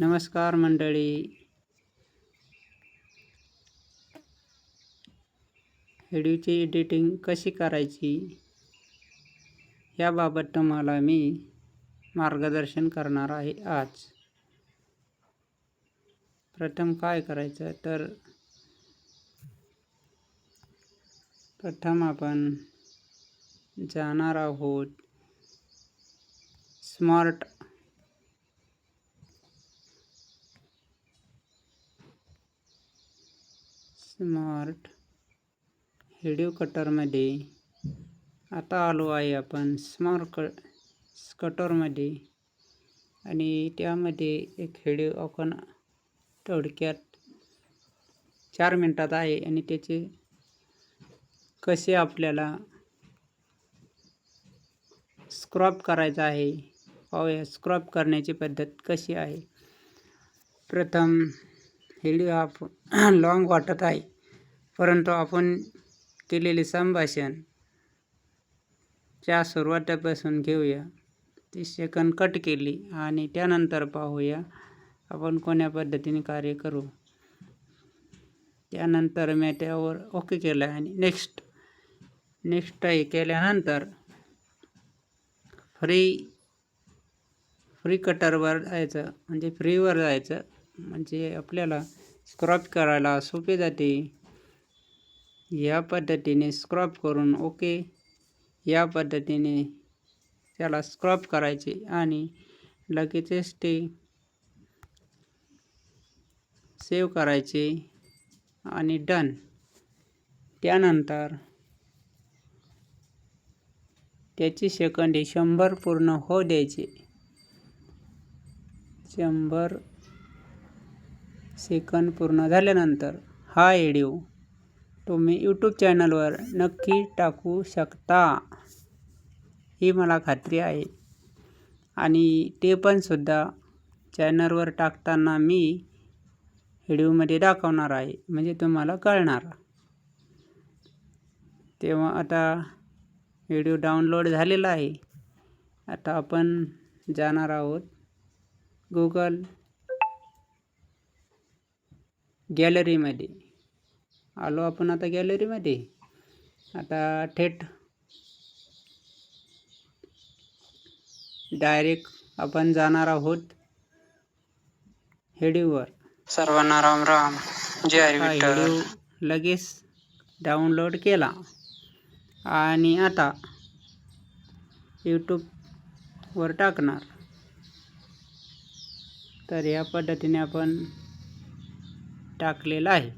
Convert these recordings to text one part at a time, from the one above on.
नमस्कार मंडळी, व्हिडिओची एडिटिंग कशी करायची याबाबत तुम्हाला मी मार्गदर्शन करणार आहे. आज प्रथम काय करायचं तर प्रथम आपण जाणार आहोत स्मार्ट व्हिडिओ कटरमध्ये. आता आलो आहे आपण स्मार्ट कटरमध्ये आणि त्यामध्ये एक व्हिडिओ आपण थोडक्यात 4 मिनिटात आहे आणि त्याचे कसे आपल्याला स्क्रॉप करायचं आहे पाहूया. स्क्रॉप करण्याची पद्धत कशी आहे. प्रथम व्हिडिओ हा लॉंग वाटत आहे, परंतु आपण केलेले संभाषण च्या सुरुवातीपासून घेऊया. 30 सेकंद कट केली आणि त्यानंतर पाहूया आपण कोण्या पद्धतीने कार्य करू. त्यानंतर मी त्यावर ओके केलं आणि नेक्स्ट केल्यानंतर फ्री कटरवर जायचं, म्हणजे फ्रीवर जायचं, म्हणजे आपल्याला स्क्रॉप करायला सोपे जाते. या पद्धतीने स्क्रॉप करून ओके या पद्धतीने त्याला स्क्रॉप करायचे आणि लगेचच ते सेव्ह करायचे आणि डन. त्यानंतर त्याची सेकंद 100 पूर्ण होऊ द्यायचे. 100 सेकंद पूर्ण झाल्यानंतर हा व्हिडिओ तुम्ही यूट्यूब चॅनलवर नक्की टाकू शकता, ही मला खात्री आहे. आणि ते पण सुद्धा चॅनलवर टाकताना मी व्हिडिओमध्ये दाखवणार आहे, म्हणजे तुम्हाला कळणार. तेव्हा आता व्हिडिओ डाउनलोड झालेला आहे. आता आपण जाणार आहोत गुगल गॅलरीमध्ये. आलो आपण आता गॅलरीमध्ये. आता थेट डायरेक्ट आपण जाणार आहोत व्हिडिओवर. सर्वांना राम राम, जय हरी हा विठ्ठल. व्हिडिओ लगेच डाउनलोड केला आणि आता यूट्यूबवर टाकणार. तर या पद्धतीने आपण टाकलेला आहे.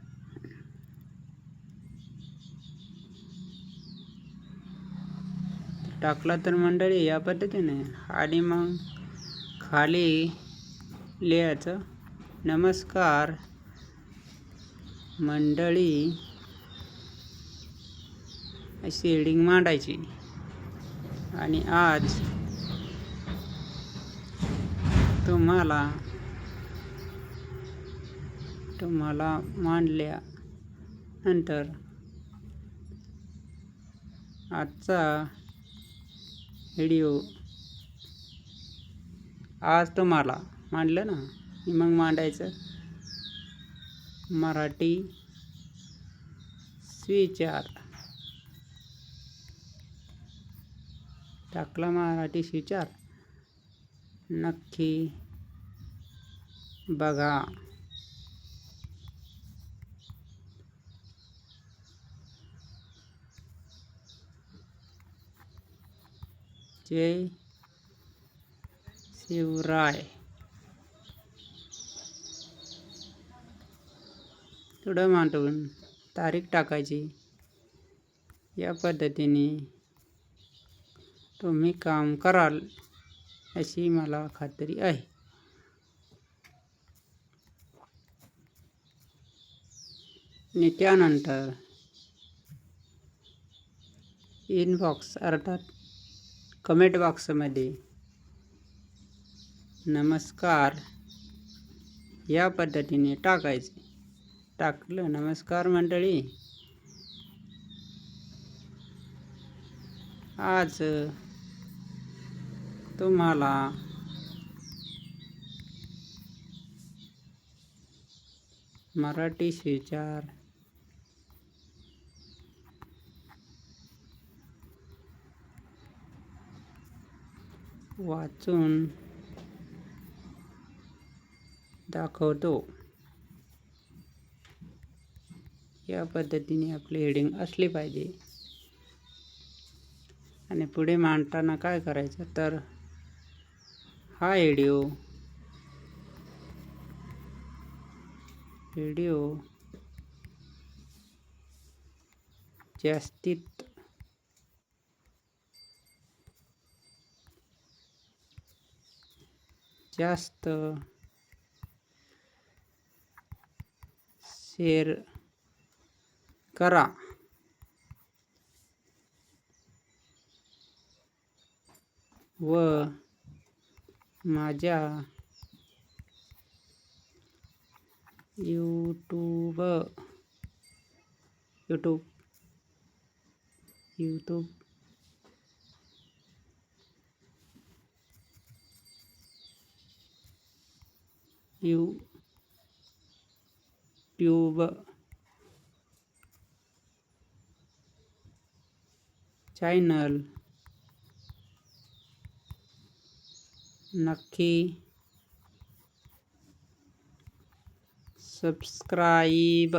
टाकला तर मंडळी या पद्धतीने, आणि मग खाली लिहायचं नमस्कार मंडळी, अशी हेडिंग मांडायची. आणि आज तुम्हाला मांडल्यानंतर आजचा व्हिडिओ आज तुम्हाला मांडलं ना, मग मांडायचं मराठी स्वीचार. टाकला मराठी स्वीचार, नक्की बघा. जय शिवराय. थोडं मांडून तारीख टाकायची. या पद्धतीने तुम्ही काम कराल अशी मला खात्री आहे. आणि त्यानंतर इनबॉक्स अर्थात कमेंट बॉक्समध्ये नमस्कार या पद्धतीने टाकायचे. टाकलं नमस्कार मंडळी, आज तुम्हाला मराठी विचार वाचून दाखवतो. या पद्धतीने आपली हेडिंग असली पाहिजे. आणि पुढे मांडताना काय करायचं तर हा व्हिडिओ जास्तीत जास्त शेअर करा. व माझ्या यूट्यूब चॅनल नक्की सबस्क्राईब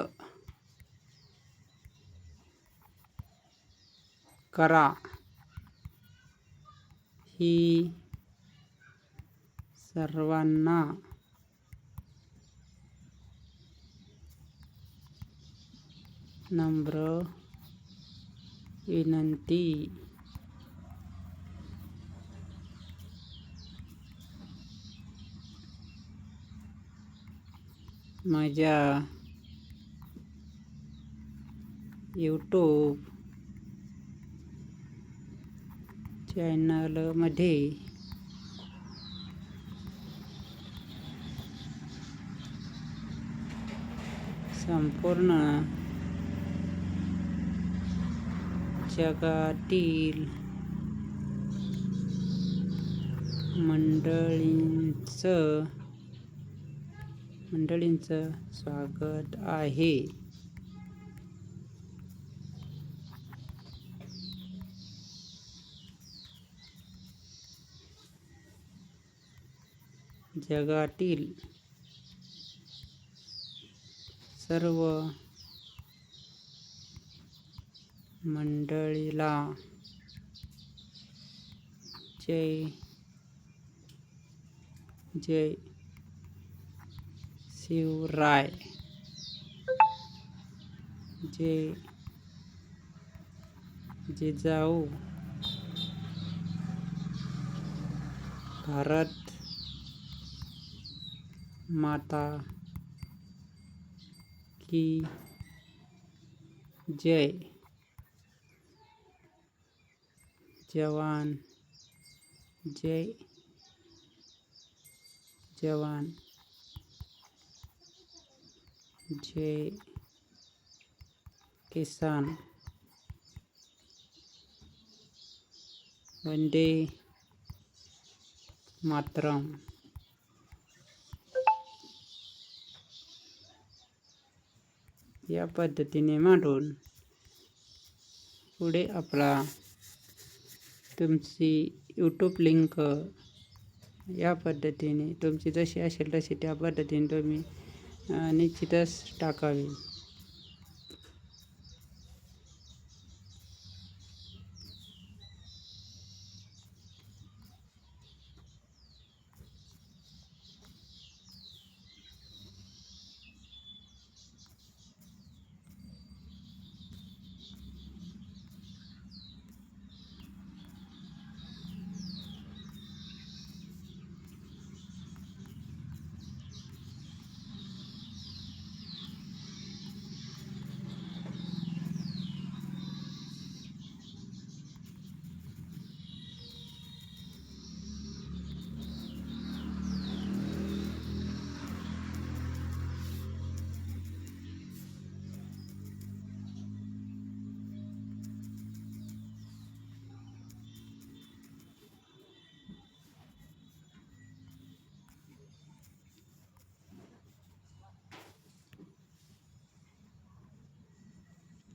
करा. ही सर्वांना नम्र विनंती. माझ्या यूट्यूब चॅनलमध्ये संपूर्ण जगातील मंडळींचं स्वागत आहे. जगातील सर्व मंडळीला जय जय शिवराय. जय जिजाऊ. भारत माता की जय. जवान जय जवान. जय किसान. वंदे मातरम. या पद्धतीने मांडून पुढे आपला तुमची यूट्यूब लिंक या पद्धतीने तुमची जशी असेल तशी त्या पद्धतीने तुम्ही निश्चितच टाकावी.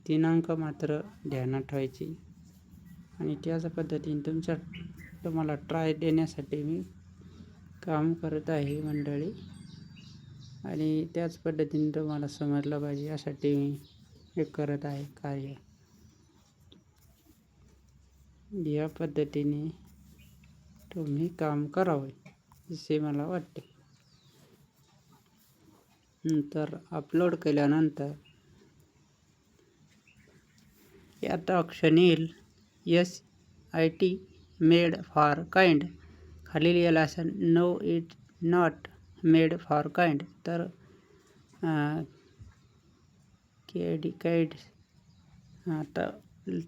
दिनांक मात्र ध्यानात ठेवायची आणि त्याच पद्धतीने तुम्हाला ट्राय देण्यासाठी मी काम करत आहे मंडळी. आणि त्याच पद्धतीने तुम्हाला समजलं पाहिजे यासाठी मी हे करत आहे कार्य. या पद्धतीने तुम्ही काम करावे असे मला वाटते. नंतर अपलोड केल्यानंतर यात ऑप्शन येईल SIT मेड फॉर काइंड. खाली लिहिलेलं असेल no it not made for kind. तर काइंड आता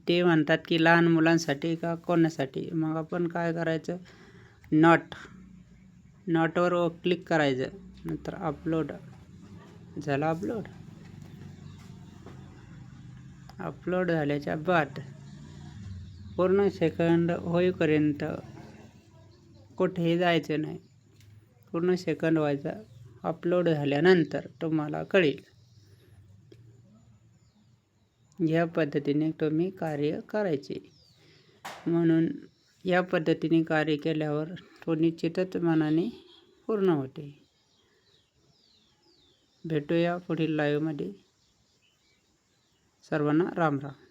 ते म्हणतात की लहान मुलांसाठी का कोणासाठी. मग आपण काय करायचं, नॉटवर क्लिक करायचं. नंतर अपलोड झाला. अपलोड झाल्याच्या बाद पूर्ण सेकंद होईपर्यंत कुठेही जायचं नाही. पूर्ण सेकंद व्हायचा. अपलोड झाल्यानंतर तुम्हाला कळेल. या पद्धतीने तुम्ही कार्य करायचे. म्हणून या पद्धतीने कार्य केल्यावर तो निश्चितच मनाने पूर्ण होते. भेटूया पुढील लाईव्हमध्ये. सर्वांना राम राम.